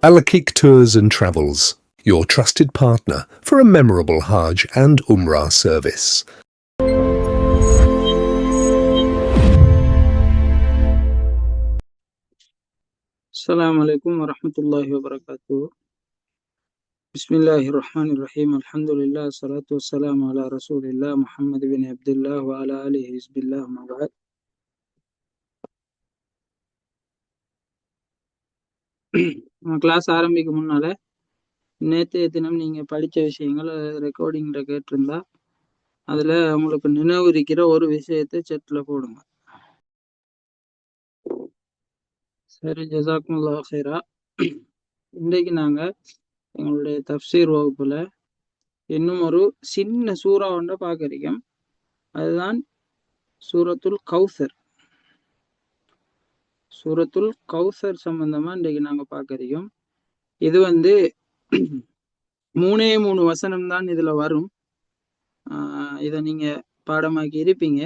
Al-Aqiq Tours and Travels, your trusted partner for a memorable Hajj and Umrah service. السلام عليكم ورحمة الله وبركاته. بسم الله الرحمن الرحيم. الحمد لله الصلاة والسلام على رسول الله محمد بن عبد الله وعلى آله حزب الله ما بعد. Class ஆரம்பிக்கும் முன்னால நேற்றைய தினம் நீங்கள் படித்த விஷயங்கள் ரெக்கார்டிங்கில் கேட்டிருந்தா அதில் உங்களுக்கு நினைவு இருக்கிற ஒரு விஷயத்தை செட்டில் போடுங்க. சரி, ஜஸாக்குமுல்லாஹ் ஹைரா. இன்றைக்கு நாங்கள் எங்களுடைய தஃப்சீர் வகுப்பில் இன்னும் ஒரு சின்ன சூறா ஒன்றை பார்க்குறீங்க. அதுதான் சூரத்துல் கௌசர். சூரத்துல் கௌசர் சம்பந்தமா இன்றைக்கு நாங்கள் பார்க்குறோம். இது 3 வசனம் தான் இதுல வரும். இதை நீங்க பாடமாக்கி இருப்பீங்க.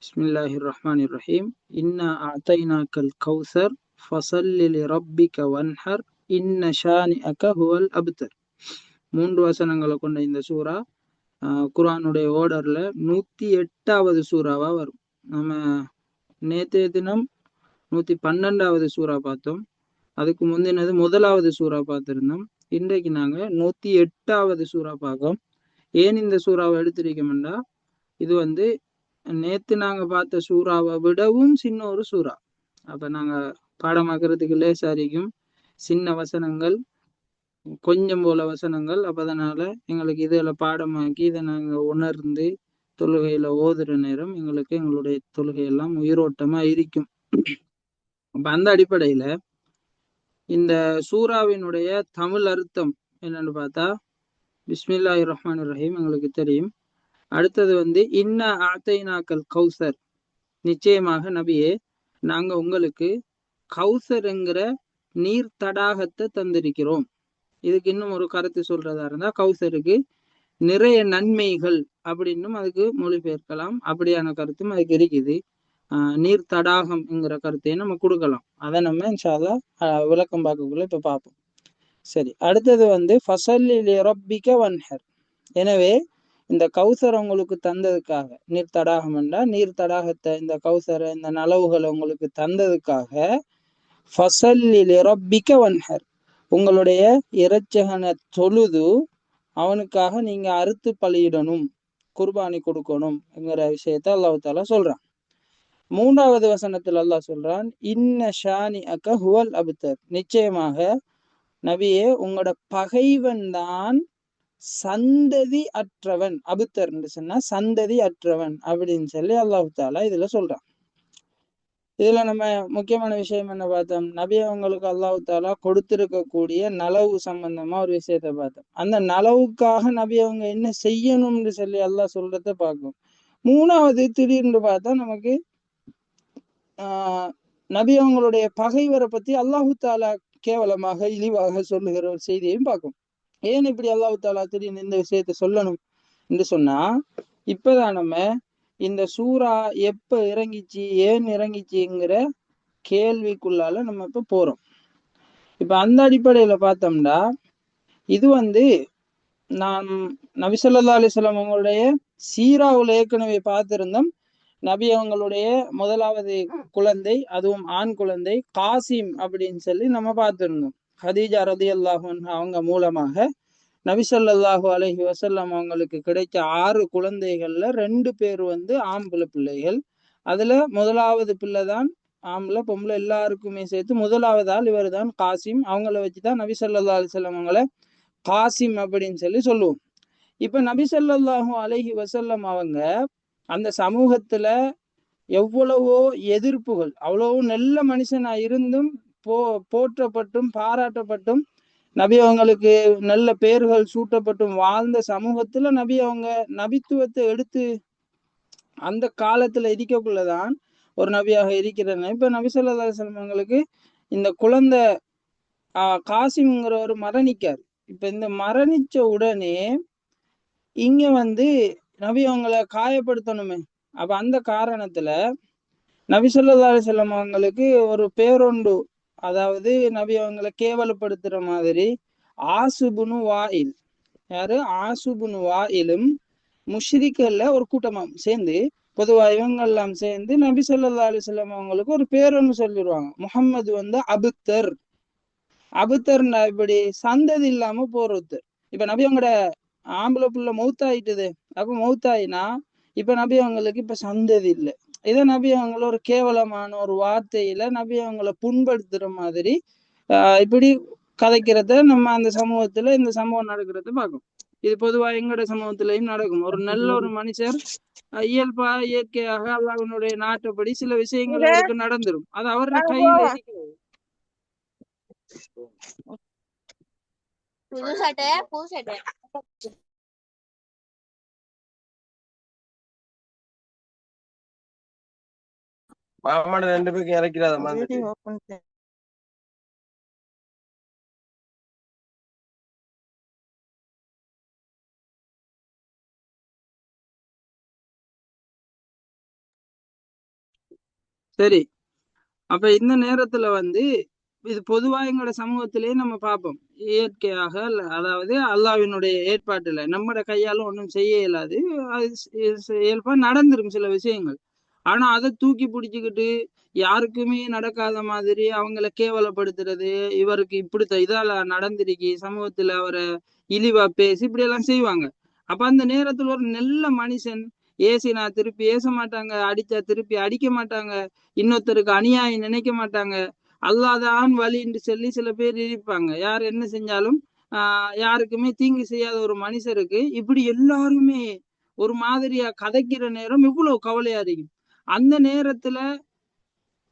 பிஸ்மில்லாஹிர் ரஹ்மானிர் ரஹீம். இன்னா அதைனாக்கல் கௌசர் ஃபஸல்லி லிரப்பிக வன்ஹர் இன்ன ஷானிஅக ஹுவல் அப்தர். 3 வசனங்களை கொண்ட இந்த சூறா குர்ஆனுடைய ஓர்டர்ல 108வது சூறாவா வரும். நம்ம நேற்றைய தினம் 112வது சூறா பார்த்தோம். அதுக்கு முந்தினது 1வது சூறா பார்த்திருந்தோம். இன்றைக்கு நாங்க 108வது சூறா பார்க்கோம். ஏன் இந்த சூறாவை எடுத்திருக்கோம்னா, இது நேத்து நாங்க பார்த்த சூறாவை விடவும் சின்ன ஒரு சூறா. அப்ப நாங்க பாடமாக்குறதுக்கு லேசாரிக்கும். சின்ன வசனங்கள், கொஞ்சம் போல வசனங்கள். அப்ப அதனால எங்களுக்கு இதுல பாடமாக்கி இதை நாங்க உணர்ந்து தொழுகையில ஓதுற நேரம் எங்களுக்கு எங்களுடைய தொழுகையெல்லாம் உயிரோட்டமா இருக்கும். அப்ப அந்த அடிப்படையில இந்த சூறாவினுடைய தமிழ் அர்த்தம் என்னன்னு பார்த்தா, பிஸ்மில்லாஹிர் ரஹ்மானிர் ரஹீம் எங்களுக்கு தெரியும். அடுத்தது இன்னா ஆத்தைனாக்கல் கௌசர், நிச்சயமாக நபியே நாங்க உங்களுக்கு கௌசர் என்கிற நீர் தடாகத்தை தந்திருக்கிறோம். இதுக்கு இன்னும் ஒரு கருத்து சொல்றதா இருந்தா, கௌசருக்கு நிறைய நன்மைகள் அப்படின்னும் அதுக்கு மொழிபெயர்க்கலாம். அப்படியான கருத்தும் அதுக்கு இருக்குது. நீர் தடாகம்ங்கிற கருத்தையும் நம்ம கொடுக்கலாம். அதை நம்ம இன்ஷா அல்லாஹ் விளக்கம் பார்க்கக்குள்ள இப்ப பார்ப்போம். சரி, அடுத்தது ஃபஸல்லி லிரப்பிக வன்ஹர். எனவே இந்த கௌசர் உங்களுக்கு தந்ததுக்காக, நீர் தடாகம் என்றா நீர் தடாகத்தை, இந்த கௌசரை, இந்த நலவுகளை உங்களுக்கு தந்ததுக்காக, ஃபஸல்லி லிரப்பிக வன்ஹர், உங்களுடைய இரட்சகனை தொழுது அவனுக்காக நீங்க அறுத்து பலியிடணும், குர்பானி கொடுக்கணும்ங்கிற விஷயத்த அல்லாஹ் தஆலா சொல்றான். 3வது வசனத்தில் அல்லாஹ் சொல்றான், இன்ன ஷானிஅக ஹுவல் அப்தர், நிச்சயமாக நபியே உங்களோட பகைவன் தான் சந்ததி அற்றவன். அபுத்தர் சொன்னா சந்ததி அற்றவன் அப்படின்னு சொல்லி அல்லாஹ் தஆலா இதுல சொல்றான். இதுல நம்ம முக்கியமான விஷயம் என்ன பார்த்தோம், நபி அவங்களுக்கு அல்லாஹ் தஆலா கொடுத்திருக்கக்கூடிய நலவு சம்பந்தமா ஒரு விஷயத்த பார்த்தோம். அந்த நலவுக்காக நபி அவங்க என்ன செய்யணும்னு சொல்லி அல்லாஹ் சொல்றத பார்க்கும். 3வது திடீர்னு பார்த்தா நமக்கு நபி அவங்களுடைய பகைவரை பத்தி அல்லாஹு தஆலா கேவலமாக இழிவாக சொல்லுகிற ஒரு செய்தியையும் பார்க்கும். ஏன் இப்படி அல்லாஹு தஆலா திடீர்னு இந்த விஷயத்த சொல்லணும் என்று சொன்னா, இப்பதான் நம்ம இந்த சூறா எப்ப இறங்கிச்சு, ஏன் இறங்கிச்சுங்கிற கேள்விக்குள்ளால நம்ம இப்ப போறோம். இப்ப அந்த அடிப்படையில பார்த்தோம்னா, இது நான் நபி ஸல்லல்லாஹு அலைஹி வஸல்லம் அவங்களுடைய சீராவுல ஏற்கனவே பார்த்திருந்தோம். நபி அவங்களுடைய முதலாவது குழந்தை, அதுவும் ஆண் குழந்தை காசிம் அப்படின்னு சொல்லி நம்ம பார்த்திருந்தோம். ஹதீஜா ரலியல்லாஹு அன்ஹா அவங்க மூலமாக நபி ஸல்லல்லாஹு அலைஹி வஸல்லம் அவங்களுக்கு கிடைச்ச 6 குழந்தைகள்ல 2 பேர் ஆம்பளை பிள்ளைகள். அதுல முதலாவது பிள்ளை தான் ஆம்பளை, பொம்பளை எல்லாருக்குமே சேர்த்து முதலாவது ஆள் இவர் தான் காசிம். அவங்கள வச்சுதான் நபி ஸல்லல்லாஹு அலைஹி வஸல்லம் அவங்கள காசிம் அப்படின்னு சொல்லி சொல்லுவோம். இப்ப நபி ஸல்லல்லாஹு அலைஹி வஸல்லம் அவங்க அந்த சமூகத்துல எவ்வளவோ எதிர்ப்புகள், அவ்வளவோ நல்ல மனுஷனா இருந்தும் போற்றப்பட்டும் பாராட்டப்பட்டும் நபி அவங்களுக்கு நல்ல பெயர்கள் சூட்டப்பட்டும் வாழ்ந்த சமூகத்துல நபி அவங்க நபித்துவத்தை எடுத்து அந்த காலத்துல இருக்கக்குள்ளதான் ஒரு நபியாக இருக்கிறாங்க. இப்ப நபி ஸல்லல்லாஹு அலைஹி வஸல்லம் அவங்களுக்கு இந்த குழந்தை காசிம்ங்கிறவர் மரணிக்காரு. இப்ப இந்த மரணிச்ச உடனே இங்க நபி அவங்கள காயப்படுத்தணுமே. அப்ப அந்த காரணத்துல நபி ஸல்லல்லாஹு அலைஹி வஸல்லம் அவங்களுக்கு ஒரு பேரொண்டு அதாவது நபி அவங்களை கேவலப்படுத்துற மாதிரி ஆசுபுனு வாயில், யாரு ஆசுபுனு வாயிலும் முஷ்ரிக்கல்ல ஒரு கூட்டமா சேர்ந்து, பொதுவா இவங்க எல்லாம் சேர்ந்து நபி ஸல்லல்லாஹு அலைஹி வஸல்லம் அவங்களுக்கு ஒரு பேருன்னு சொல்லிடுவாங்க. முஹம்மது வந்து அபுத்தர். அபுத்தர்னா இப்படி சந்ததி இல்லாம போறது. இப்ப நபி அவங்களோட ஆம்பளை புள்ள மௌத்தாயிட்டுது. அப்ப மௌத்தாயினா இப்ப நபி அவங்களுக்கு இப்ப சந்ததி இல்லை. இதை நபி அவங்கள ஒரு கேவலமான ஒரு வார்த்தையில நபி அவங்கள புண்படுத்துற மாதிரி இப்படி கதைக்கிறத நம்ம அந்த சமூகத்துல இந்த சம்பவம் நடக்கிறத பார்க்கும். இது பொதுவா எங்கட சமூகத்திலையும் நடக்கும். ஒரு நல்ல ஒரு மனுஷர் இயல்பா இயற்கையாக அல்லாஹ்வினுடைய நாட்டப்படி சில விஷயங்கள் அவருக்கு நடந்துரும். அது அவரோட கையில இருக்கிறது. புது சட்டை புது சட்டை மாமாட 2 பேருக்கு இறக்கிறாத மாதிரி. சரி, அப்ப இந்த நேரத்துல வந்து இது பொதுவா எங்களோட சமூகத்திலேயே நம்ம பார்ப்போம். இயற்கையாக அதாவது அல்லாஹ்வினுடைய ஏற்பாட்டுல நம்மட கையாலும் ஒன்றும் செய்ய இயலாது. அது இயல்பா நடந்துரும் சில விஷயங்கள். ஆனா அதை தூக்கி பிடிச்சுக்கிட்டு யாருக்குமே நடக்காத மாதிரி அவங்கள கேவலப்படுத்துறது, இவருக்கு இப்படித்த இதால நடந்திருக்கு சமூகத்துல அவரை இழிவா பேசி இப்படி எல்லாம் செய்வாங்க. அப்ப அந்த நேரத்துல ஒரு நல்ல மனுஷன் ஏசினா திருப்பி ஏச மாட்டாங்க, அடிச்சா திருப்பி அடிக்க மாட்டாங்க, இன்னொருத்தருக்கு அநியாயம் நினைக்க மாட்டாங்க, அல்லாதான் வழின்னு சொல்லி சில பேர் இருப்பாங்க. யார் என்ன செஞ்சாலும் யாருக்குமே தீங்கு செய்யாத ஒரு மனுஷருக்கு இப்படி எல்லாருமே ஒரு மாதிரியா கதைக்கிற நேரம் இவ்வளவு கவலையா இருக்கும். அந்த நேரத்துல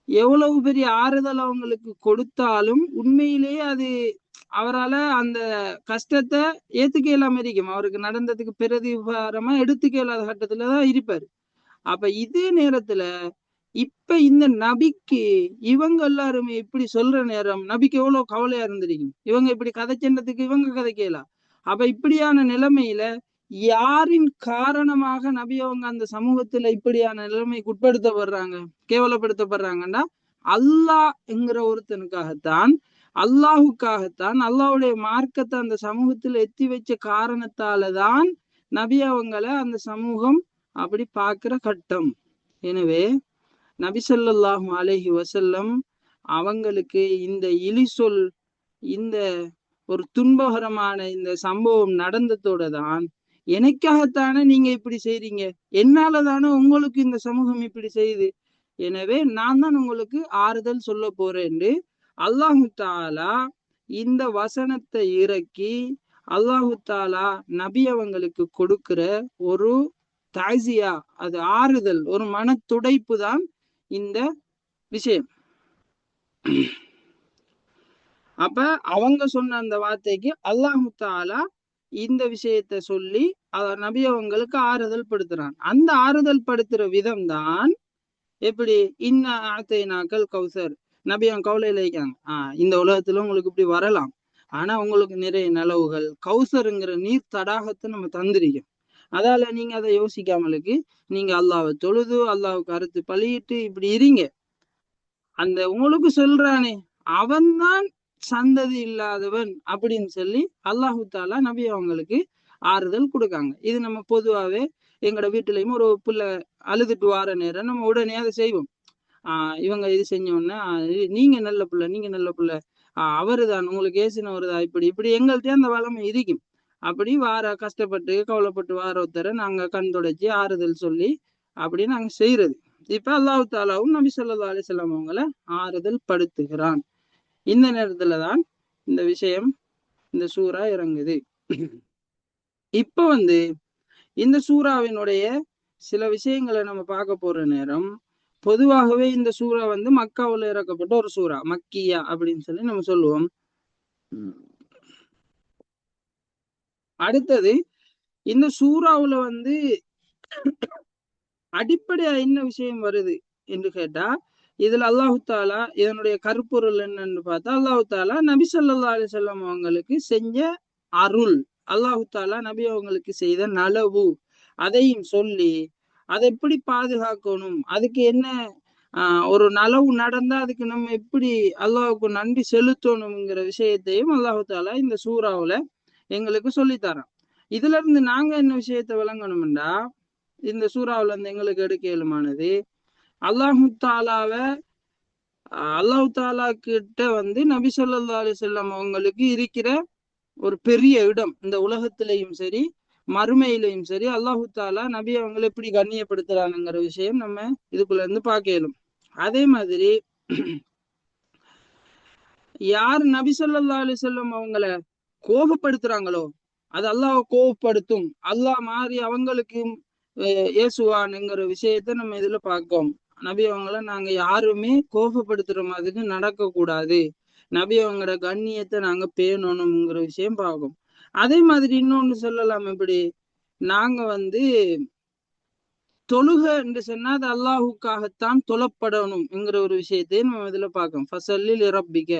எவ்வளவு பெரிய ஆறுதல் அவங்களுக்கு கொடுத்தாலும் உண்மையிலேயே அது அவரால் அந்த கஷ்டத்தை ஏத்துக்க இல்லாம இருக்கும். அவருக்கு நடந்ததுக்கு பிரதிகாரமா எடுத்துக்க இல்லாத கட்டத்துலதான் இருப்பாரு. அப்ப இதே நேரத்துல இப்ப இந்த நபிக்கு இவங்க எல்லாருமே இப்படி சொல்ற நேரம் நபிக்கு எவ்வளவு கவலையா இருந்திருக்கும். இவங்க இப்படி கதைச்சென்றதுக்கு இவங்க கதைக்கலாம். அப்ப இப்படியான நிலைமையில யாரின் காரணமாக நபி அவங்க அந்த சமூகத்துல இப்படியான நிலைமைக்கு உட்படுத்தப்படுறாங்க, கேவலப்படுத்தப்படுறாங்கன்னா அல்லாஹ் என்கிற ஒருத்தனுக்காகத்தான், அல்லாஹுக்காகத்தான், அல்லாஹ்வுடைய மார்க்கத்தை அந்த சமூகத்துல எத்தி வச்ச காரணத்தாலதான் நபி அவங்களை அந்த சமூகம் அப்படி பார்க்கிற கட்டம். எனவே நபி ஸல்லல்லாஹு அலைஹி வஸல்லம் அவங்களுக்கு இந்த இழி சொல், இந்த ஒரு துன்பகரமான இந்த சம்பவம் நடந்ததோட தான், எனக்காகத்தானே நீங்க இப்படி செய்றீங்க, என்னாலதானே உங்களுக்கு இந்த சமூகம் இப்படி செய்யுது, எனவே நான் தான் உங்களுக்கு ஆறுதல் சொல்ல போறேன்னு அல்லாஹு தாலா இந்த வசனத்தை இறக்கி அல்லாஹு தாலா நபி அவங்களுக்கு கொடுக்கிற ஒரு தாசியா, அது ஆறுதல், ஒரு மன துடைப்பு தான் இந்த விஷயம். அப்ப அவங்க சொன்ன அந்த வார்த்தைக்கு அல்லாஹு தாலா இந்த விஷயத்த சொல்லி நபி அவங்களுக்கு ஆறுதல் படுத்துறான். அந்த ஆறுதல் படுத்துற விதம் தான் எப்படி, இன்ன ஆத்தைனாக்கள் கௌசர், நபி அவன் கவலையில இருக்காங்க. இந்த உலகத்துல உங்களுக்கு இப்படி வரலாம், ஆனா உங்களுக்கு நிறைய நலவுகள் கௌசருங்கிற நீர் தடாகத்தை நம்ம தந்திரிக்கோம். அதால நீங்க அதை யோசிக்காமலுக்கு நீங்க அல்லாவை தொழுது அல்லாவுக்கு அறுத்து பழியிட்டு இப்படி இருங்க. அந்த உங்களுக்கு சொல்றானே அவன்தான் சந்ததி இல்லாதவன் அப்படின்னு சொல்லி அல்லாஹு தாலா நபி அவங்களுக்கு ஆறுதல் கொடுக்காங்க. இது நம்ம பொதுவாகவே எங்களோட வீட்டுலயும் ஒரு பிள்ளை அழுதுட்டு வார நேரம் நம்ம உடனே அதை செய்வோம். இவங்க இது செஞ்சோன்னா நீங்க நல்ல பிள்ளை, நீங்க நல்ல பிள்ளை, அவரு தான் உங்களுக்கு ஏசினவரு தான், இப்படி இப்படி எங்கள்கிட்ட அந்த வளமை இருக்கும். அப்படி வார கஷ்டப்பட்டு கவலைப்பட்டு வார ஒருத்தரை நாங்க கண் தொடச்சி ஆறுதல் சொல்லி அப்படி நாங்க செய்யறது. இப்ப அல்லாஹு தாலாவும் நபி ஸல்லல்லாஹு அலைஹி வஸல்லம் அவங்கள ஆறுதல் படுத்துகிறான். இந்த நேரத்துலதான் இந்த விஷயம், இந்த சூறா இறங்குது. இப்ப வந்து இந்த சூறாவினுடைய சில விஷயங்களை நம்ம பார்க்க போற நேரம், பொதுவாகவே இந்த சூறா வந்து மக்காவுல இறக்கப்பட்ட ஒரு சூறா, மக்கியா அப்படின்னு சொல்லி நம்ம சொல்லுவோம். அடுத்தது இந்த சூறாவுல வந்து அடிப்படையா என்ன விஷயம் வருது என்று கேட்டா, இதுல அல்லாஹு தாலா இதனுடைய கருப்பொருள் என்னன்னு பார்த்தா, அல்லாஹு தாலா நபி ஸல்லல்லாஹு அலைஹி வஸல்லம் அவங்களுக்கு செஞ்ச அருள், அல்லாஹு தாலா நபி அவங்களுக்கு செய்த நலவு, அதையும் சொல்லி அதை எப்படி பாதுகாக்கணும், அதுக்கு என்ன ஒரு நலவு நடந்தா அதுக்கு நம்ம எப்படி அல்லாஹுக்கு நன்றி செலுத்தணுங்கிற விஷயத்தையும் அல்லாஹு தாலா இந்த சூறாவுல எங்களுக்கு சொல்லித்தரோம். இதுல இருந்து நாங்க என்ன விஷயத்த விளங்கணும்டா, இந்த சூறாவுல இருந்து எங்களுக்கு எடுக்க இயலுமானது, அல்லாஹு தாலாவ அல்லாஹு தாலா கிட்ட நபி ஸல்லல்லாஹு அலைஹி வஸல்லம் அவங்களுக்கு இருக்கிற ஒரு பெரிய இடம், இந்த உலகத்திலையும் சரி மறுமையிலையும் சரி, அல்லாஹு தாலா நபி அவங்களை எப்படி கண்ணியப்படுத்துறானுங்கிற விஷயம் நம்ம இதுக்குள்ள இருந்து பார்க்க இயலும். அதே மாதிரி யார் நபி ஸல்லல்லாஹு அலைஹி வஸல்லம் அவங்கள கோபப்படுத்துறாங்களோ அது அல்லாஹ் கோபப்படுத்தும், அல்லாஹ் மாறி அவங்களுக்கு ஏசுவானுங்கிற விஷயத்த நம்ம இதுல பார்க்கோம். நபி அவங்கள நாங்க யாருமே கோபப்படுத்துற மாதிரி நடக்க கூடாது, நபி அவங்களோட கண்ணியத்தை நாங்க பேணணுங்கிற விஷயம் பார்க்கும். அதே மாதிரி இன்னொன்னு சொல்லலாம், எப்படி நாங்க தொழுக என்று சொன்னா அது அல்லாஹுக்காகத்தான் தொழப்படணும் என்கிற ஒரு விஷயத்தையும் நம்ம இதுல பார்க்கோம். ஃபஸல்லில் ரப்பிக்க,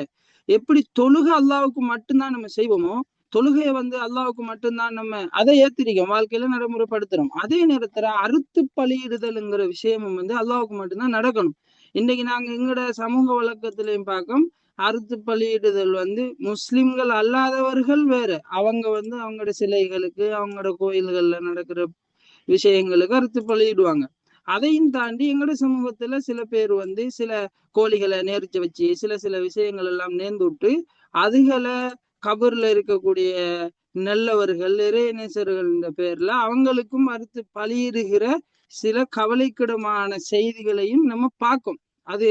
எப்படி தொழுக அல்லாஹுக்கு மட்டும்தான் நம்ம செய்வோமோ, தொழுகையை அல்லாஹுக்கு மட்டும்தான் நம்ம அதை ஏத்திரிக்கோம், வாழ்க்கையில நடைமுறைப்படுத்துறோம். அதே நேரத்துல அறுத்து பலியிடுதல்ங்கிற விஷயமும் அல்லாஹுக்கு மட்டும்தான் நடக்கணும். இன்னைக்கு நாங்க எங்களோட சமூக வழக்கத்திலையும் பார்க்கோம், அறுத்து பலியிடுதல் முஸ்லிம்கள் அல்லாதவர்கள் வேற, அவங்க அவங்களோட சிலைகளுக்கு அவங்களோட கோயில்கள்ல நடக்கிற விஷயங்களுக்கு அறுத்து பலியிடுவாங்க. அதையும் தாண்டி எங்களோட சமூகத்துல சில பேர் சில கோழிகளை நேர்ச்சி வச்சு சில சில விஷயங்கள் எல்லாம் நேர்ந்து விட்டு அதுகளை கபர்ல இருக்கக்கூடிய நல்லவர்கள் இறைநேசர்கள் இந்த பேர்ல அவங்களுக்கும் அறுத்து பலியிடுகிற சில கவலைக்கிடமான செய்திகளையும் நம்ம பார்க்கும். அது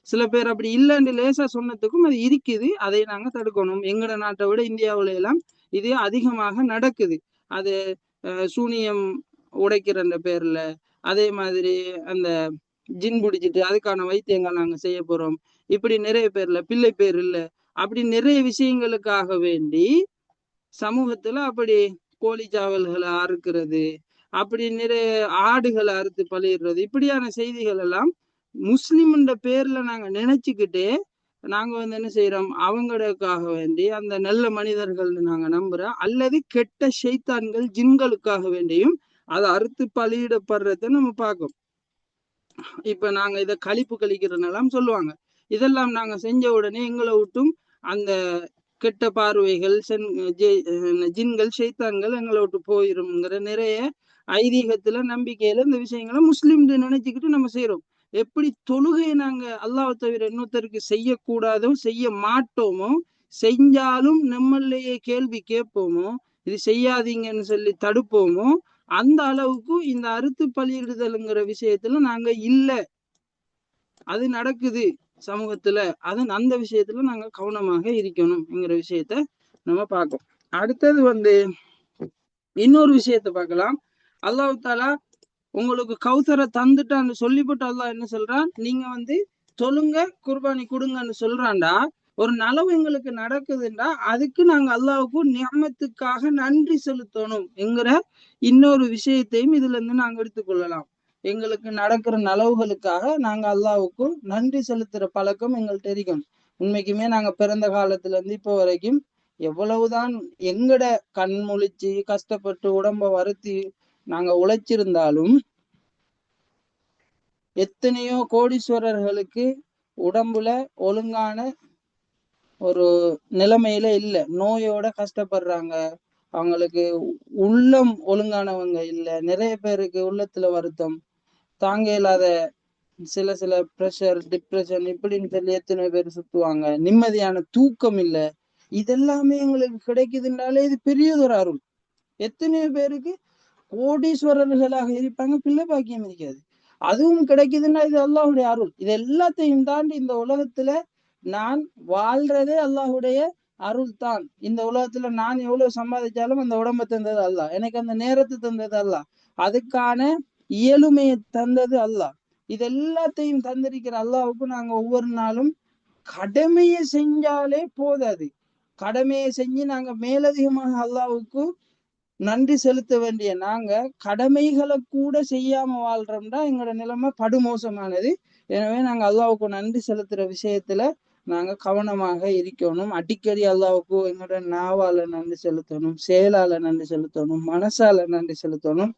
சில பேர் அப்படி இல்லைன்னு லேசா சொன்னதுக்கும் அது இருக்குது, அதை நாங்க தடுக்கணும். எங்கட நாட்டை விட இந்தியாவில எல்லாம் இது அதிகமாக நடக்குது. அது சூனியம் உடைக்கிற அந்த பேர்ல, அதே மாதிரி அந்த ஜின் பிடிச்சிட்டு அதுக்கான வைத்தியங்கள் நாங்க செய்ய போறோம், இப்படி நிறைய பேர்ல பிள்ளை பேர் இல்ல, அப்படி நிறைய விஷயங்களுக்காக வேண்டி சமூகத்துல அப்படி கோழி சாவல்களை அறுக்கிறது, அப்படி நிறைய ஆடுகளை அறுத்து பலியிடுறது, இப்படியான செய்திகள் எல்லாம் முஸ்லிம்ன்ற பேர்ல நாங்க நினைச்சுக்கிட்டே நாங்க என்ன செய்யறோம், அவங்களுக்காக வேண்டி அந்த நல்ல மனிதர்கள் நாங்க நம்புறோம், அல்லது கெட்ட ஷைத்தான்கள் ஜின்களுக்காக வேண்டியும் அதை அறுத்து பலியிடப்படுறத நம்ம பார்க்கோம். இப்ப நாங்க இதை கழிப்பு கழிக்கிறதுனெல்லாம் சொல்லுவாங்க. இதெல்லாம் நாங்க செஞ்ச உடனே எங்களை விட்டும் அந்த கெட்ட பார்வைகள் ஜின்கள் ஷைத்தான்கள் எங்களை விட்டு போயிரும்ங்கிற நிறைய ஐதீகத்துல நம்பிக்கையில இந்த விஷயங்களை முஸ்லிம் நினைச்சுக்கிட்டு நம்ம செய்யறோம். எப்படி தொழுகையை நாங்க அல்லாஹ் தவிர இன்னொருத்தருக்கு செய்யக்கூடாதோ செய்ய மாட்டோமோ, செஞ்சாலும் நம்மளையே கேள்வி கேட்போமோ, இது செய்யாதீங்கன்னு சொல்லி தடுப்போமோ, அந்த அளவுக்கு இந்த அறுத்து பலியிடுதல்ங்கிற விஷயத்துல நாங்க இல்ல, அது நடக்குது சமூகத்துல, அந்த விஷயத்துல நாங்க கவனமாக இருக்கணும்ங்கிற விஷயத்த நம்ம பார்க்கோம். அடுத்தது இன்னொரு விஷயத்த பார்க்கலாம். அல்லாஹ் தாலா உங்களுக்கு கௌசரை தந்துட்டான்னு சொல்லிவிட்டு அல்லாஹ் என்ன சொல்றான், நீங்க தொழுங்க குர்பானி கொடுங்கன்னு சொல்றான்டா. ஒரு நலவு எங்களுக்கு நடக்குதுண்டா, அதுக்கு நாங்க அல்லாஹ்வுக்கு நியமத்துக்காக நன்றி செலுத்தணும் என்கிற இன்னொரு விஷயத்தையும் இதுல இருந்து நாங்க எடுத்துக்கொள்ளலாம். எங்களுக்கு நடக்கிற நலவுகளுக்காக நாங்க அல்லாஹ்வுக்கு நன்றி செலுத்துற பழக்கம் எங்கள்கிட்ட இருக்கும். உண்மைக்குமே நாங்க பிறந்த காலத்துல இருந்து இப்போ வரைக்கும் எவ்வளவுதான் எங்கட கண் முழிச்சு கஷ்டப்பட்டு உடம்ப வருத்தி நாங்க உழைச்சிருந்தாலும், எத்தனையோ கோடீஸ்வரர்களுக்கு உடம்புல ஒழுங்கான ஒரு நிலைமையில இல்ல, நோயோட கஷ்டப்படுறாங்க, அவங்களுக்கு உள்ளம் ஒழுங்கானவங்க இல்ல, நிறைய பேருக்கு உள்ளத்துல வருத்தம் தாங்க இல்லாத சில சில ப்ரெஷர் டிப்ரெஷன் இப்படின்னு சொல்லி எத்தனை பேர் சுத்துவாங்க, நிம்மதியான தூக்கம் இல்ல. இதெல்லாமே எங்களுக்கு கிடைக்குதுன்றாலே இது பெரியதொரு அருள். எத்தனையோ பேருக்கு கோடீஸ்வரர்களாக இருப்பாங்க, பிள்ளை பாக்கியம் இருக்காது, அதுவும் கிடைக்குதுன்னா இது அல்லாஹுடைய அருள். இது எல்லாத்தையும் தாண்டி இந்த உலகத்துல நான் வாழ்றதே அல்லாஹுடைய அருள் தான். இந்த உலகத்துல நான் எவ்வளவு சம்பாதிச்சாலும் அந்த உடம்பை தந்தது அல்லாஹ், எனக்கு அந்த நேரத்தை தந்தது அல்லாஹ், அதுக்கான இயலுமையை தந்தது அல்லாஹ். இது எல்லாத்தையும் தந்திருக்கிற அல்லாஹ்வுக்கு நாங்க ஒவ்வொரு நாளும் கடமையை செஞ்சாலே போதாது, கடமையை செஞ்சு நாங்க மேலதிகமாக அல்லாஹ்வுக்கு நன்றி செலுத்த வேண்டிய நாங்க கடமைகளை கூட செய்யாம வாழ்றோம்னா எங்களோட நிலைமை படுமோசமானது. எனவே நாங்க அல்லாஹ்வுக்கு நன்றி செலுத்துற விஷயத்துல நாங்க கவனமாக இருக்கணும். அடிக்கடி அல்லாஹ்வுக்கு எங்களோட நாவால நன்றி செலுத்தணும், செயலால நன்றி செலுத்தணும், மனசால நன்றி செலுத்தணும்.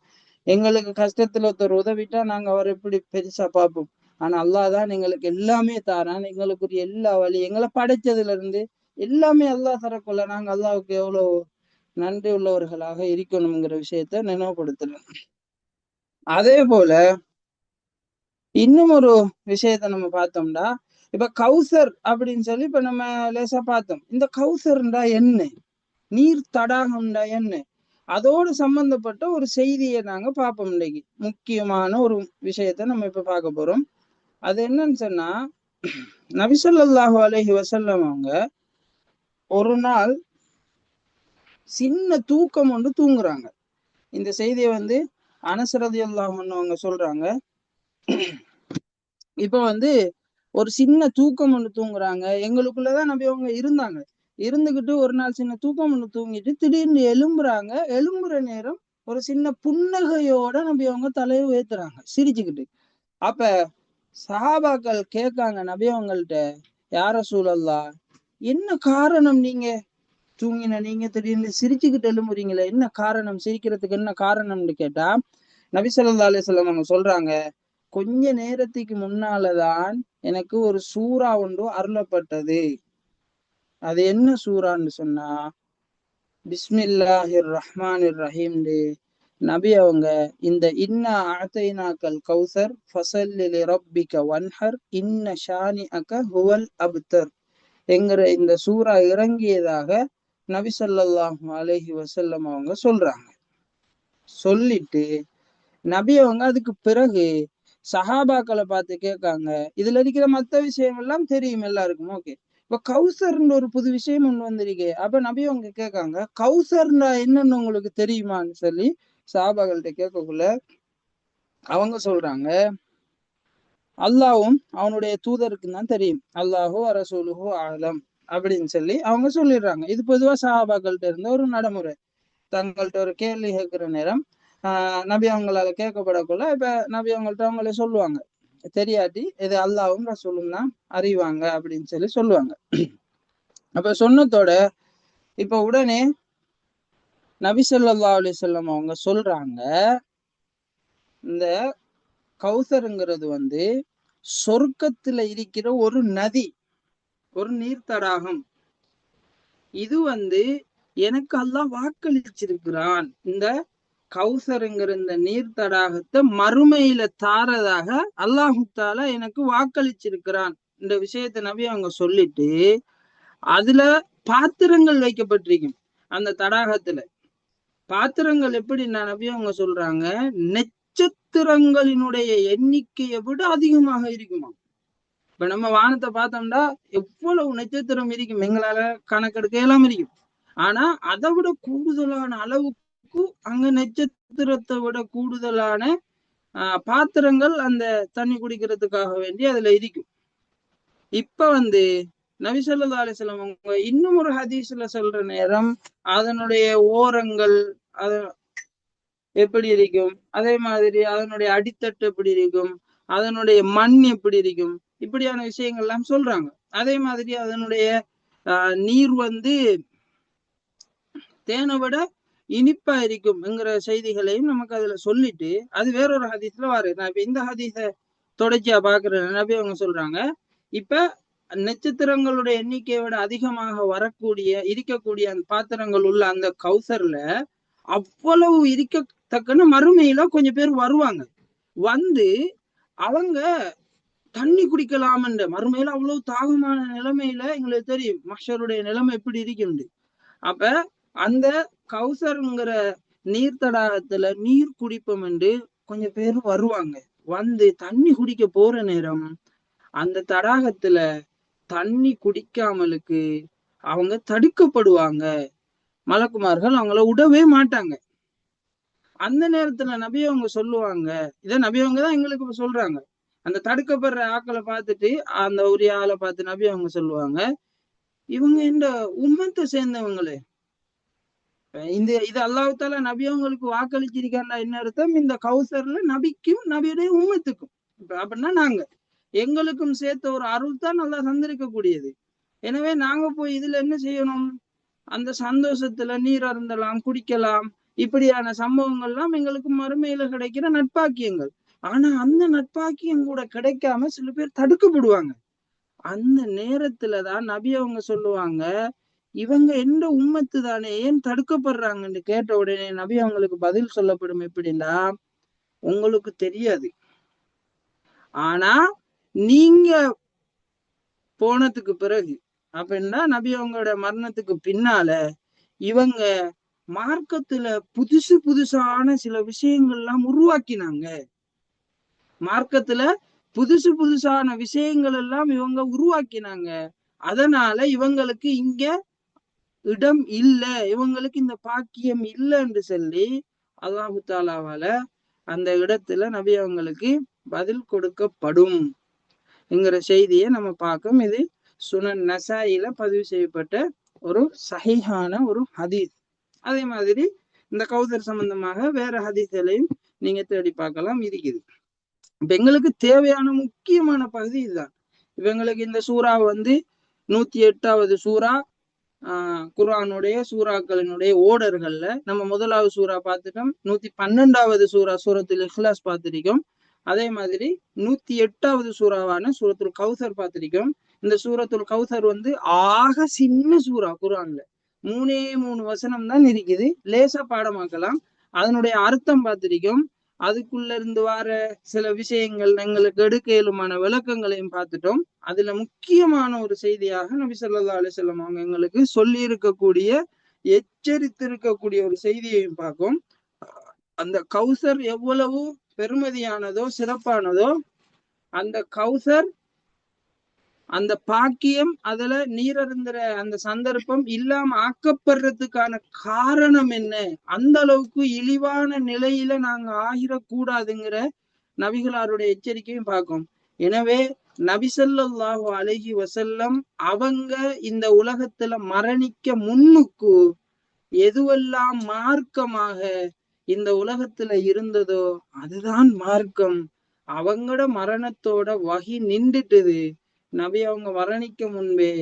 எங்களுக்கு கஷ்டத்துல ஒருத்தர் உதவிட்டா நாங்க அவரை எப்படி பெருசா பார்ப்போம், ஆனா அல்லாஹ் தான் எங்களுக்கு எல்லாமே தாரான், எங்களுக்குரிய எல்லா வழி, எங்களை படைச்சதுல இருந்து எல்லாமே அல்லாஹ் தரக்குள்ள நாங்க அல்லாஹ்வுக்கு எவ்வளவு நன்றி உள்ளவர்களாக இருக்கணுங்கிற விஷயத்த நினைவுபடுத்தணும். அதே போல இன்னும் ஒரு விஷயத்த நம்ம பார்த்தோம்னா, இப்ப கௌசர் அப்படின்னு சொல்லி இப்ப நம்ம லேசா பார்த்தோம். இந்த கௌசர்ண்டா என்ன, நீர் தடாகம்டா என்ன, அதோடு சம்பந்தப்பட்ட ஒரு செய்தியை நாங்க பார்ப்போம். இன்னைக்கு முக்கியமான ஒரு விஷயத்த நம்ம இப்ப பார்க்க போறோம். அது என்னன்னு சொன்னா, நபி ஸல்லல்லாஹு அலைஹி வஸல்லம் அவங்க ஒரு நாள் சின்ன தூக்கம் ஒன்று தூங்குறாங்க. இந்த செய்தியை அனஸ் ரலியல்லாஹு அன்ஹு அவங்க சொல்றாங்க. இப்ப ஒரு சின்ன தூக்கம் ஒன்று தூங்குறாங்க. எங்களுக்குள்ளதான் நபி அவங்க இருந்தாங்க. இருந்துகிட்டு ஒரு நாள் சின்ன தூக்கம் ஒன்று தூங்கிட்டு திடீர்னு எழும்புறாங்க. எழும்புற நேரம் ஒரு சின்ன புன்னகையோட நபி அவங்க தலையை உயர்த்துறாங்க சிரிச்சுக்கிட்டு. அப்ப சஹாபாக்கள் கேட்காங்க நபி அவங்கள்ட்ட, யா ரசூலல்லாஹ், என்ன காரணம், நீங்க தூங்கின நீங்க திடீர்னு சிரிச்சுக்கிட்டு எழும்புறீங்களே, என்ன காரணம், சிரிக்கிறதுக்கு என்ன காரணம்னு கேட்டா, நபி ஸல்லல்லாஹு அலைஹி வஸல்லம் அவங்க சொல்றாங்க, கொஞ்ச நேரத்துக்கு முன்னாலதான் எனக்கு ஒரு சூறா ஒன்று அருளப்பட்டது. அது என்ன சூறான்னு சொன்னா, பிஸ்மில்லாஹிர் ரஹ்மானிர் ரஹீம். நபி அவங்க இந்த இன்னா அஅதைனாக்கல் கௌசர் ஃபஸல்லி லிரப்பிக வன்ஹர் இன்ன ஷானிஅக ஹுவல் அப்தர் என்கிற இந்த சூறா இறங்கியதாக நபி ஸல்லல்லாஹு அலைஹி வஸல்லம் அவங்க சொல்றாங்க. சொல்லிட்டு நபி அவங்க அதுக்கு பிறகு சஹாபாக்களை பார்த்து கேட்காங்க, இதுல இருக்கிற மற்ற விஷயங்கள்லாம் தெரியும் எல்லாருக்கும், ஓகே, இப்ப கௌசர்ன்ற ஒரு புது விஷயம் ஒண்ணு வந்திருக்கு. அப்ப நபி அவங்க கேட்காங்க, கௌசர்னா என்னன்னு உங்களுக்கு தெரியுமான்னு சொல்லி சஹாபாக்கள்கிட்ட கேட்கக்குள்ள அவங்க சொல்றாங்க, அல்லாஹ்வும் அவனுடைய தூதருக்கு தான் தெரியும், அல்லாஹு ரசூலுஹு ஆலம் அப்படின்னு சொல்லி அவங்க சொல்லிடுறாங்க. இது பொதுவா சஹாபாக்கள்கிட்ட இருந்த ஒரு நடைமுறை. தங்கள்கிட்ட ஒரு கேள்வி கேட்கிற நேரம் நபி அவங்களால கேட்கப்படக்குள்ள இப்ப நபி அவங்கள்ட்ட அவங்களே சொல்லுவாங்க, தெரியாட்டி இது அல்லாஹ்வும் ரசூலும் தான் அறிவாங்க அப்படின்னு சொல்லி சொல்லுவாங்க. அப்ப சொன்னதோட இப்ப உடனே நபி ஸல்லல்லாஹு அலைஹி வஸல்லம் அவங்க சொல்றாங்க, இந்த கௌசருங்கிறது சொர்க்கத்துல இருக்கிற ஒரு நதி, ஒரு நீர்த்தடாகம். இது எனக்கு அல்லாஹ் வாக்களிச்சிருக்கிறான், இந்த கௌசருங்கிற இந்த நீர் தடாகத்தை மறுமையில தாரதாக அல்லாஹு தாலா எனக்கு வாக்களிச்சிருக்கிறான். இந்த விஷயத்த நபி அவங்க சொல்லிட்டு அதுல பாத்திரங்கள் வைக்கப்பட்டிருக்கும். அந்த தடாகத்துல பாத்திரங்கள் எப்படி நபி அவங்க சொல்றாங்க, நட்சத்திரங்களினுடைய எண்ணிக்கையை விட அதிகமாக இருக்குமா. இப்ப நம்ம வானத்தை பார்த்தோம்னா எவ்வளவு நட்சத்திரம் இருக்கும், எங்களால கணக்கெடுக்க எல்லாம் இருக்கும். ஆனா அதை விட கூடுதலான அளவுக்கு அங்க நட்சத்திரத்தை விட கூடுதலான பாத்திரங்கள் அந்த தண்ணி குடிக்கிறதுக்காக வேண்டி அதுல இருக்கும். இப்ப நபி ஸல்லல்லாஹு அலைஹி வஸல்லம் அவங்க இன்னும் ஒரு ஹதீஸ்ல சொல்ற நேரம் அதனுடைய ஓரங்கள் அது எப்படி இருக்கும், அதே மாதிரி அதனுடைய அடித்தட்டு எப்படி இருக்கும், அதனுடைய மண் எப்படி இருக்கும், இப்படியான விஷயங்கள் எல்லாம் சொல்றாங்க. அதே மாதிரி அதனுடைய நீர் தேனை விட இனிப்பா இருக்கும்ங்கிற செய்திகளையும் நமக்கு அதுல சொல்லிட்டு, அது வேறொரு ஹதீஸ்ல வாரு. நான் இப்ப இந்த ஹதீஸ தொடர்ச்சியா பாக்குறேன். நபி அவங்க சொல்றாங்க, இப்ப நட்சத்திரங்களுடைய எண்ணிக்கையை விட அதிகமாக இருக்கக்கூடிய அந்த பாத்திரங்கள் உள்ள அந்த கௌசர்ல அவ்வளவு இருக்கத்தக்கன மறுமையில கொஞ்சம் பேர் வருவாங்க. அவங்க தண்ணி குடிக்கலாம்ன்ற மறுமையில அவ்வளவு தாகமான நிலைமையில எங்களுக்கு தெரியும் மஹ்ஷருடைய நிலைமை எப்படி இருக்குது. அப்ப அந்த கௌசர்ங்கிற நீர் தடாகத்துல நீர் குடிப்போம் என்று கொஞ்சம் பேர் வருவாங்க. தண்ணி குடிக்க போற நேரம் அந்த தடாகத்துல தண்ணி குடிக்காமலுக்கு அவங்க தடுக்கப்படுவாங்க. மலக்குமார்கள் அவங்கள விடவே மாட்டாங்க. அந்த நேரத்துல நபி அவங்க சொல்லுவாங்க, இதை நபி அவங்க தான் எங்களுக்கு சொல்றாங்க. அந்த தடுக்கப்படுற ஆக்களை பார்த்துட்டு அந்த உரிய ஆளை பார்த்து நபி அவங்க சொல்லுவாங்க, இவங்க இந்த உம்மத்தை சேர்ந்தவங்களே, இது அல்லாஹ் தஆலா நபி அவங்களுக்கு வாக்களிச்சிருக்காண்டா என்ன அர்த்தம், இந்த கௌசர்ல நபிக்கும் நபியுடைய உம்மத்துக்கும், அப்படின்னா நாங்க எங்களுக்கும் சேர்த்த ஒரு அருள் தான் நல்லா தந்திருக்கக்கூடியது. எனவே நாங்க போய் இதுல என்ன செய்யணும், அந்த சந்தோஷத்துல நீர் அருந்தலாம், குடிக்கலாம். இப்படியான சம்பவங்கள்லாம் எங்களுக்கு மறுமையில கிடைக்கிற நட்பாக்கியங்கள். ஆனா அந்த நட்பாக்கியம் கூட கிடைக்காம சில பேர் தடுக்கப்படுவாங்க. அந்த நேரத்துலதான் நபி அவங்க சொல்லுவாங்க, இவங்க எந்த உம்மத்து தானே, ஏன் தடுக்கப்படுறாங்கன்னு கேட்ட உடனே நபி அவங்களுக்கு பதில் சொல்லப்படும் எப்படின்னா, உங்களுக்கு தெரியாது, ஆனா நீங்க போனதுக்கு பிறகு அப்படின்னா நபி அவங்களோட மரணத்துக்கு பின்னால இவங்க மார்க்கத்துல புதுசு புதுசான சில விஷயங்கள்லாம் உருவாக்கினாங்க. மார்க்கத்துல புதுசு புதுசான விஷயங்கள் எல்லாம் இவங்க உருவாக்கினாங்க. அதனால இவங்களுக்கு இங்க இடம் இல்ல, இவங்களுக்கு இந்த பாக்கியம் இல்லைன்னு சொல்லி அல்லாஹு தாலாவால அந்த இடத்துல நபி அவங்களுக்கு பதில் கொடுக்கப்படும் என்கிற செய்தியை நம்ம பார்க்கோம். இது சுனன் நசாயில பதிவு செய்யப்பட்ட ஒரு சஹீஹான ஒரு ஹதீஸ். அதே மாதிரி இந்த கௌசர் சம்பந்தமாக வேற ஹதீஸ்களையும் நீங்க தேடி பார்க்கலாம், இருக்குது. இப்ப எங்களுக்கு தேவையான முக்கியமான பகுதி இதுதான். இவங்களுக்கு இந்த சூறா 108வது சூறா குர்ஆனுடைய சூறாக்களினுடைய ஓடர்கள்ல நம்ம முதலாவது சூறா பார்த்துட்டோம். 112வது சூறா சூரத்துல் இஹ்லாஸ் பார்த்திருக்கோம். அதே மாதிரி 108வது சூறாவான சூரத்துல் கௌசர் பார்த்திருக்கோம். இந்த சூரத்துல் கௌசர் ஆக சின்ன சூறா குர்ஆன்ல 3 வசனம் தான் இருக்குது. லேசா பாடமாக்கலாம். அதனுடைய அர்த்தம் பார்த்திருக்கோம். அதுக்குள்ள இருந்து வர சில விஷயங்கள் எங்களுக்கு எடுக்க இயலுமான விளக்கங்களையும் பார்த்துட்டோம். அதுல முக்கியமான ஒரு செய்தியாக நபி ஸல்லல்லாஹு அலைஹி வஸல்லம் அவங்க எங்களுக்கு சொல்லி இருக்கக்கூடிய, எச்சரித்திருக்கக்கூடிய ஒரு செய்தியையும் பார்க்கும். அந்த கௌசர் எவ்வளவு பெருமதியானதோ சிறப்பானதோ, அந்த கௌசர் அந்த பாக்கியம் அதுல நீரருந்துற அந்த சந்தர்ப்பம் இல்லாம ஆக்கப்படுறதுக்கான காரணம் என்ன, அந்த அளவுக்கு இழிவான நிலையில நாங்க ஆகிடக்கூடாதுங்கிற நபிகளாருடைய எச்சரிக்கையும் பார்க்கும். எனவே நபி ஸல்லல்லாஹு அலைஹி வஸல்லம் அவங்க இந்த உலகத்துல மரணிக்க முன்னுக்கு எதுவெல்லாம் மார்க்கமாக இந்த உலகத்துல இருந்ததோ அதுதான் மார்க்கம். அவங்களோட மரணத்தோட வகி நின்றுட்டுது. நபி அவங்க மரணிக்க முன்பே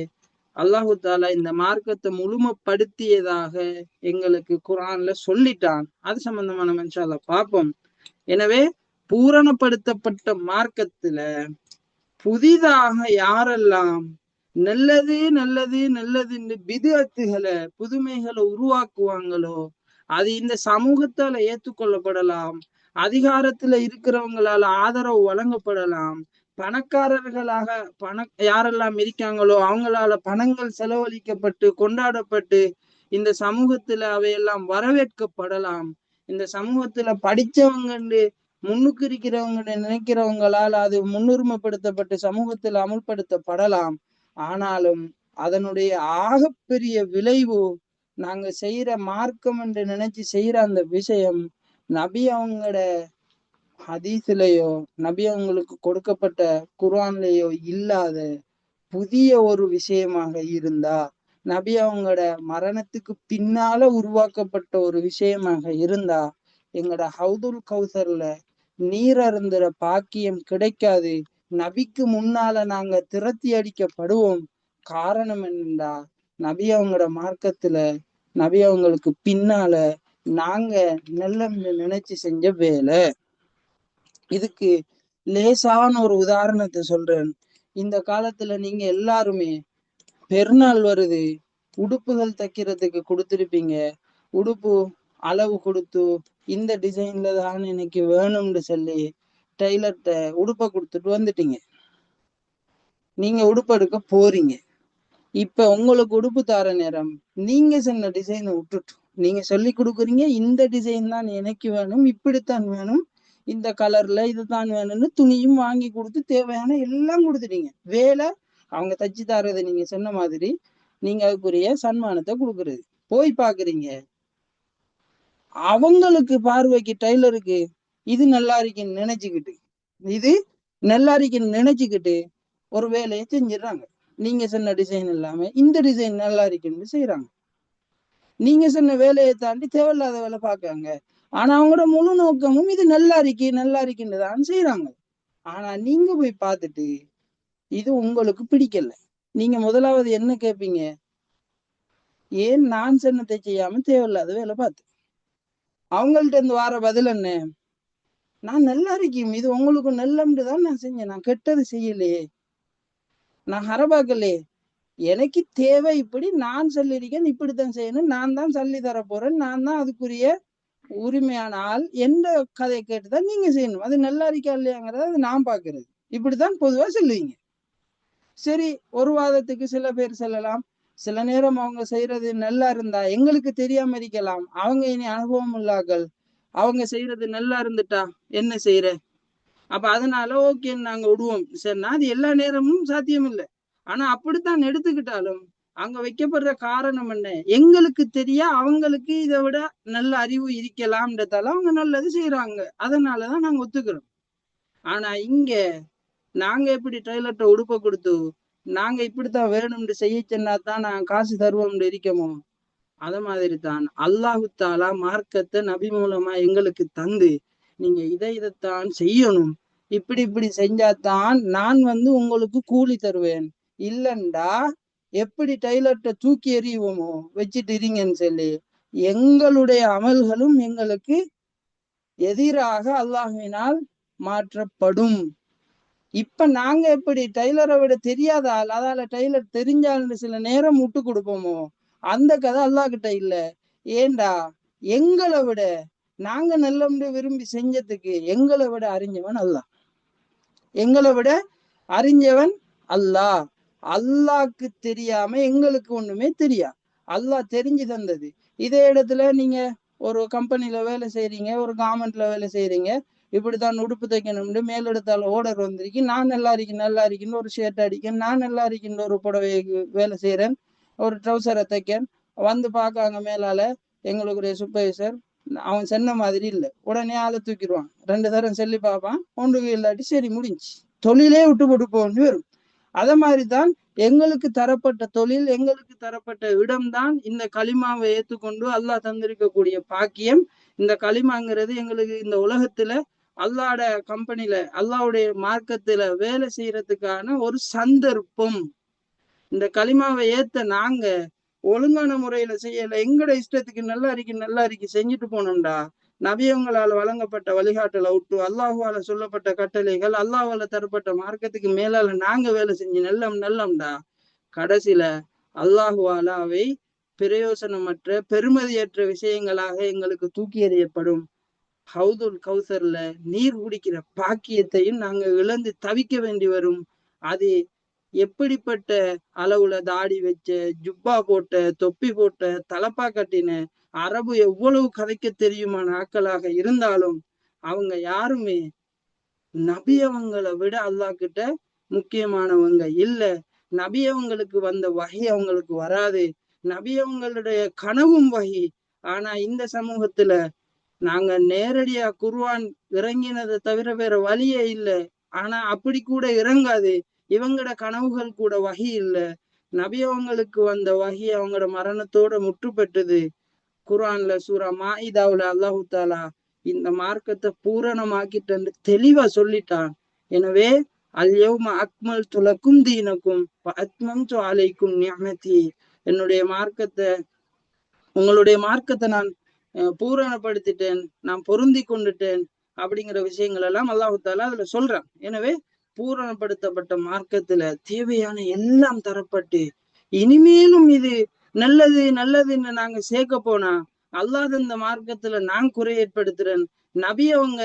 அல்லாஹு தாலா இந்த மார்க்கத்தை முழுமைப்படுத்தியதாக எங்களுக்கு குர்ஆன்ல சொல்லிட்டான். அது சம்பந்தமா நம்ம இன்ஷா அல்லாஹ் பார்ப்போம். எனவே பூரணப்படுத்தப்பட்ட மார்க்கத்துல புதிதாக யாரெல்லாம் நல்லது நல்லது நல்லதுன்னு பிதுஅத்துகளை புதுமைகளை உருவாக்குவாங்களோ அது இந்த சமூகத்தால ஏற்றுக்கொள்ளப்படலாம், அதிகாரத்துல இருக்கிறவங்களால ஆதரவு வழங்கப்படலாம், பணக்காரர்களாக யாரெல்லாம் இருக்காங்களோ அவங்களால பணங்கள் செலவழிக்கப்பட்டு கொண்டாடப்பட்டு இந்த சமூகத்துல அவையெல்லாம் வரவேற்கப்படலாம். இந்த சமூகத்துல படிச்சவங்க முன்னுக்கு இருக்கிறவங்க நினைக்கிறவங்களால் அது முன்னுரிமைப்படுத்தப்பட்டு சமூகத்தில் அமுல்படுத்தப்படலாம். ஆனாலும் அதனுடைய ஆகப்பெரிய விளைவு நாங்க செய்யற மார்க்கம் என்று நினைச்சு செய்யற அந்த விஷயம் நபி அவங்களோட ஹதீஸ்லயோ நபி அவங்களுக்கு கொடுக்கப்பட்ட குர்ஆன்லயோ இல்லாத புதிய ஒரு விஷயமாக இருந்தா, நபி அவங்களோட மரணத்துக்கு பின்னால உருவாக்கப்பட்ட ஒரு விஷயமாக இருந்தா, எங்களோட ஹவுதுல் கௌசர்ல நீர் அருந்துற பாக்கியம் கிடைக்காது. நபிக்கு முன்னால நாங்க திரத்தி அடிக்கப்படுவோம். காரணம் என்னண்டா, நபி அவங்களோட மார்க்கத்துல நபி அவங்களுக்கு பின்னால நாங்க நல்ல நினைச்சு செஞ்ச வேலை. இதுக்கு லேசான ஒரு உதாரணத்தை சொல்றேன். இந்த காலத்துல நீங்க எல்லாருமே பெருநாள் வருது, உடுப்புகள் தைக்கிறதுக்கு கொடுத்துருப்பீங்க. உடுப்பு அளவு கொடுத்து இந்த டிசைன்ல தான் எனக்கு வேணும்னு சொல்லி டெய்லர்கிட்ட உடுப்பை கொடுத்துட்டு வந்துட்டீங்க. நீங்க உடுப்பு எடுக்க போறீங்க. இப்ப உங்களுக்கு உடுப்பு தார நேரம் நீங்க சொன்ன டிசைனை விட்டுட்டு நீங்க சொல்லி கொடுக்குறீங்க, இந்த டிசைன் தான் எனக்கு வேணும், இப்படித்தான் வேணும், இந்த கலர்ல இதுதான் வேணும்னு துணியும் வாங்கி கொடுத்து தேவையான எல்லாம் கொடுத்துட்டீங்க. வேலை அவங்க தச்சு தர்றது நீங்க சொன்ன மாதிரி நீங்க அதுக்குரிய சன்மானத்தை கொடுக்கறது. போய் பாக்குறீங்க, அவங்களுக்கு பார்வைக்கு டெய்லருக்கு இது நல்லா இருக்குன்னு நினைச்சுக்கிட்டு ஒரு வேலையை செஞ்சிடறாங்க. நீங்க சொன்ன டிசைன் இல்லாம இந்த டிசைன் நல்லா இருக்குன்னு செய்யறாங்க. நீங்க சொன்ன வேலையை தாண்டி தேவையில்லாத வேலை பார்க்காங்க. ஆனா அவங்களோட முழு நோக்கமும் இது நல்லா இருக்குன்னு தான் செய்யறாங்க. ஆனா நீங்க போய் பார்த்துட்டு இது உங்களுக்கு பிடிக்கல, நீங்க முதலாவது என்ன கேட்பீங்க? ஏன் நான் சொன்னதை செய்யாம தேவையில்லாத வேலை பார்த்து? அவங்கள்ட்ட இருந்து வார பதில் என்ன? நான் நல்லா இருக்கேன், இது உங்களுக்கு நல்லம்னு தான் நான் செஞ்சேன், நான் கெட்டது செய்யலையே, நான் ஹரபாக்கலே. எனக்கு தேவை இப்படி, நான் சொல்லியிருக்கேன் இப்படித்தான் செய்யணும், நான் தான் சொல்லி தர போறேன், நான் தான் அதுக்குரிய உரிமையான ஆள் எந்த கதையை கேட்டுதான் நீங்க செய்யணும். அது நல்லா இருக்கா இல்லையாங்கிறத அது நான் பாக்குறது. இப்படித்தான் பொதுவா சொல்லுவீங்க. சரி, ஒரு வாதத்துக்கு சில பேர் சொல்லலாம், சில நேரம் அவங்க செய்யறது நல்லா இருந்தா எங்களுக்கு தெரியாம இருக்கலாம், அவங்க இனி அனுபவம் இல்லாக்கள், அவங்க செய்யறது நல்லா இருந்துட்டா என்ன செய்யற, அப்ப அதனால ஓகே நாங்க விடுவோம். சரினா அது எல்லா நேரமும் சாத்தியம் இல்லை. ஆனா அப்படித்தான் எடுத்துக்கிட்டாலும் அங்க வைக்கப்படுற காரணம் என்ன, எங்களுக்கு தெரிய அவங்களுக்கு இதை விட நல்ல அறிவு இருக்கலாம்ன்றதால அவங்க நல்லது செய்யறாங்க, அதனாலதான் நாங்க ஒத்துக்கிறோம். ஆனா இங்க நாங்க எப்படி டைலர்ட்ட உடுப்ப கொடுத்து நாங்க இப்படித்தான் வேணும்னு செய்ய சொன்னா தான் நாங்க காசு தருவோம்னு இருக்கமோ, அத மாதிரி தான் அல்லாஹு தாலா மார்க்கத்தை நபி மூலமா எங்களுக்கு தந்து நீங்க இதைத்தான் செய்யணும், இப்படி இப்படி செஞ்சாதான் நான் உங்களுக்கு கூலி தருவேன், இல்லண்டா எப்படி டைலர்ட்ட தூக்கி எறிவோமோ வச்சுட்டு இருங்கன்னு சொல்லி எங்களுடைய அமல்களும் எங்களுக்கு எதிராக அல்லாஹ்வினால் மாற்றப்படும். இப்ப நாங்க எப்படி டைலரை விட தெரியாத ஆள், அதால டைலர் தெரிஞ்சால்னு சில நேரம் விட்டு கொடுப்போமோ, அந்த கதை அல்லாஹ் கிட்ட இல்ல. ஏண்டா எங்களை விட நாங்க நல்ல விரும்பி செஞ்சதுக்கு எங்களை விட அறிஞ்சவன் அல்லாஹ், எங்களை விட அறிஞ்சவன் அல்லாஹ். அல்லாஹ்க்கு தெரியாம எங்களுக்கு ஒண்ணுமே தெரியா, அல்லாஹ் தெரிஞ்சு தந்தது. இதே இடத்துல நீங்க ஒரு கம்பெனில வேலை செய்யறீங்க, ஒரு கவர்மெண்ட்ல வேலை செய்யறீங்க, இப்படித்தான் உடுப்பு தைக்கணும்னு மேலெடுத்தால ஓர்டர் வந்திருக்கு, நான் நல்லா இருக்கேன் நல்லா இருக்குன்னு ஒரு ஷர்ட் அடிக்கேன், நான் நல்லா இருக்குன்னு ஒரு புடவை வேலை செய்யறேன், ஒரு ட்ரௌசரை தைக்கேன், வந்து பார்க்காங்க மேலால எங்களுடைய சூப்பர்வைசர், அவன் சொன்ன மாதிரி இல்லை, உடனே ஆளை தூக்கிடுவான், 2 தரம் சொல்லி பார்ப்பான், ஒன்றுக்கு இல்லாட்டி சரி முடிஞ்சு தொழிலே விட்டு போட்டு போன்னு வரும். அத மாதிரிதான் எங்களுக்கு தரப்பட்ட தொழில், எங்களுக்கு தரப்பட்ட இடம்தான் இந்த களிமாவை ஏற்றுக்கொண்டு அல்லாஹ் தந்திருக்கக்கூடிய பாக்கியம். இந்த களிமாங்கிறது எங்களுக்கு இந்த உலகத்துல அல்லாஹ்ட கம்பெனில அல்லாஹ்வுடைய மார்க்கத்துல வேலை செய்யறதுக்கான ஒரு சந்தர்ப்பம். இந்த களிமாவை ஏத்த நாங்க ஒழுங்கான முறையில செய்யல, எங்கட இஷ்டத்துக்கு நல்லா இருக்கு செஞ்சுட்டு போனோம்டா, நபியவங்களால வழங்கப்பட்ட வழிகாட்டலை விட்டு அல்லாஹுவால சொல்லப்பட்ட கட்டளைகள் அல்லாஹால தரப்பட்ட மார்க்கத்துக்கு மேலால நாங்க வேலை செஞ்சு நல்லம்டா, கடைசியில அல்லாஹுவால அவை பிரயோசனமற்ற பெருமதியற்ற விஷயங்களாக எங்களுக்கு தூக்கி எறியப்படும். ஹவுதுல் கௌசர்ல நீர் குடிக்கிற பாக்கியத்தையும் நாங்க இழந்து தவிக்க வேண்டி வரும். அது எப்படிப்பட்ட அளவுல தாடி வச்ச, ஜுப்பா போட்ட, தொப்பி போட்ட, தலப்பா கட்டின அரபு எவ்வளவு கதைக்க தெரியுமான ஆட்களாக இருந்தாலும் அவங்க யாருமே நபியவங்களை விட அல்லாஹ் கிட்ட முக்கியமானவங்க இல்ல. நபியவங்களுக்கு வந்த வகை அவங்களுக்கு வராது, நபியவங்களுடைய கனவும் வகை. ஆனா இந்த சமூகத்துல நாங்க நேரடியா குர்ஆன் இறங்கினதை தவிர வேற வழியே இல்லை, ஆனா அப்படி கூட இறங்காது, இவங்கட கனவுகள் கூட வகை இல்லை. நபி அவங்களுக்கு வந்த வகை அவங்களோட மரணத்தோட முற்று பெற்றது. குர்ஆன்ல சூரா மாஇதாவுல அல்லாஹு தாலா இந்த மார்க்கத்தை பூரணமாக்கிட்டு தெளிவா சொல்லிட்டான். எனவே அல்யௌம அக்மல்து லக்கும் தீனக்கும் வ அத்மம்து அலைக்கும் நிஅமதி, என்னுடைய மார்க்கத்தை உங்களுடைய மார்க்கத்தை நான் பூரணப்படுத்திட்டேன், நான் பொருந்தி கொண்டுட்டேன் அப்படிங்கிற விஷயங்கள் எல்லாம் அல்லாஹு தாலா அதுல சொல்றான். எனவே பூரணப்படுத்தப்பட்ட மார்க்கத்துல தேவையான எல்லாம் தரப்பட்டு இனிமேலும் இது நல்லது நல்லதுன்னு நாங்க சேர்க்க போனா அல்லாஹ் இந்த மார்க்கத்துல நான் குறை ஏற்படுத்துறேன், நபி அவங்க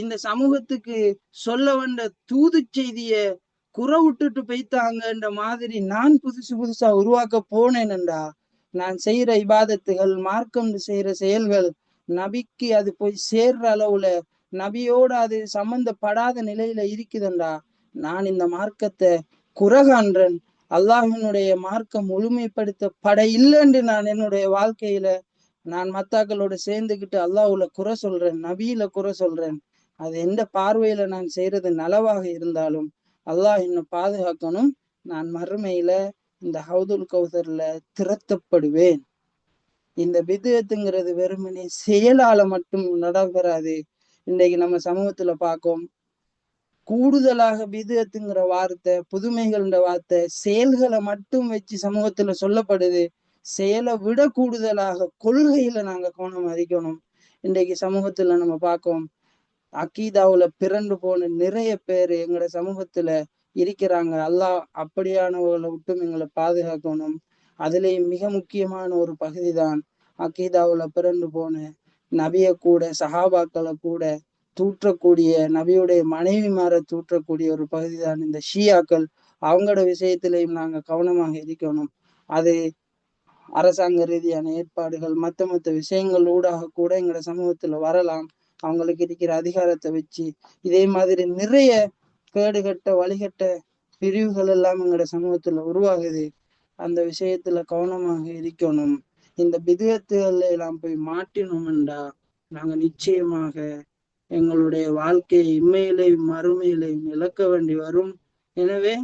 இந்த சமூகத்துக்கு சொல்ல வந்த தூது செய்திய குறை விட்டுட்டு போய்த்தாங்கன்ற மாதிரி நான் புதுசா உருவாக்க போனேன்டா, நான் செய்யற இபாதத்துகள் மார்க்கம் செய்யற செயல்கள் நபிக்கு அது போய் சேர்ற அளவுல நபியோட அது சம்பந்தப்படாத நிலையில இருக்குதுண்டா, நான் இந்த மார்க்கத்தை குறகான்றன், அல்லாஹினுடைய மார்க்கம் முழுமைப்படுத்தப்பட இல்லைன்னு நான் என்னுடைய வாழ்க்கையில நான் மத்தாக்களோட சேர்ந்துக்கிட்டு அல்லாஹ்வுல குறை சொல்றேன், நபியில குறை சொல்றேன். அது எந்த பார்வையில நான் செய்யறது நலவாக இருந்தாலும் அல்லாஹ் என்னை பாதுகாக்கணும், நான் மறுமையில இந்த ஹவுதுல் கௌசர்ல திரட்டப்படுவேன். இந்த பிதுஅத்துங்கிறது வெறுமனே செயலால மட்டும் நடக்கிறாது. இன்றைக்கு நம்ம சமூகத்துல பார்க்கோம், கூடுதலாக பிதுஅத்துங்கிற வார்த்தை, புதுமைகள்ன்ற வார்த்தை செயல்களை மட்டும் வச்சு சமூகத்துல சொல்லப்படுது. செயலை விட கூடுதலாக கொள்கையில நாங்க கவனம் அறிக்கணும். இன்றைக்கு சமூகத்துல நம்ம பார்க்கோம், அக்கீதாவுல பிறண்டு போன நிறைய பேர் எங்களோட சமூகத்துல இருக்கிறாங்க. அல்லாஹ் அப்படியானவர்களை விட்டும் எங்களை பாதுகாக்கணும். அதுலேயும் மிக முக்கியமான ஒரு பகுதி தான் அக்கீதாவுல பிறண்டு போன நபிய கூட சஹாபாக்களை கூட தூற்றக்கூடிய, நபியுடைய மனைவிமாரை தூற்றக்கூடிய ஒரு பகுதி தான் இந்த ஷியாக்கள். அவங்களோட விஷயத்திலையும் நாங்க கவனமாக இருக்கணும். அது அரசாங்க ரீதியான ஏற்பாடுகள் மற்ற விஷயங்கள் ஊடாக கூட எங்களோட சமூகத்துல வரலாம். அவங்களுக்கு இருக்கிற அதிகாரத்தை வச்சு இதே மாதிரி நிறைய கேடுகட்ட வழிகட்ட பிரிவுகள் எல்லாம் எங்களோட சமூகத்துல உருவாகுது. அந்த விஷயத்துல கவனமாக இருக்கணும். இந்த பிதுகத்துகள்ல எல்லாம் போய் மாட்டினோம்டா நாங்க நிச்சயமாக எங்களுடைய வாழ்க்கையை இம்மையிலையும் மறுமையிலையும் இழக்க வேண்டி வரும். எனவே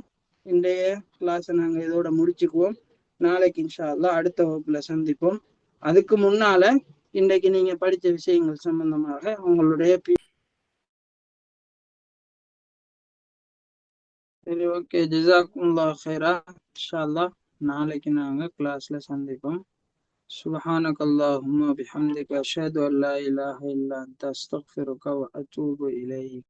இன்றைய கிளாஸை நாங்க இதோட முடிச்சுக்குவோம். நாளைக்கு இன்ஷா அல்லாஹ் அடுத்த வகுப்புல சந்திப்போம். அதுக்கு முன்னால இன்றைக்கு நீங்க படிச்ச விஷயங்கள் சம்பந்தமாக உங்களுடைய சரி, ஓகே, ஜஸாக்குமுல்லாஹ் ஹைரா. இன்ஷா அல்லாஹ் நாளைக்கு நாங்க கிளாஸ்ல சந்திப்போம். சுப்ஹானக அல்லாஹும்ம பிஹம்திக அஷ்ஹது அன் லா இலாஹ இல்லா அன்த அஸ்தக்ஃபிருக வ அத்தூபு இலைக்.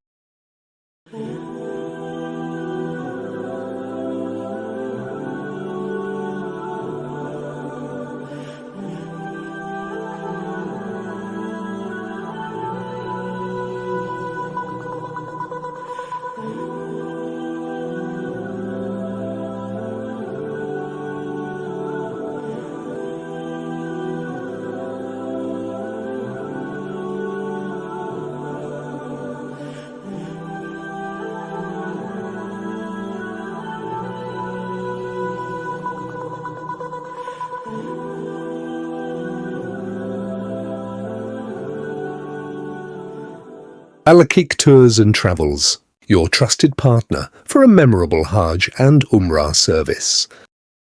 Al-Akik Tours and Travels, your trusted partner for a memorable Hajj and Umrah service.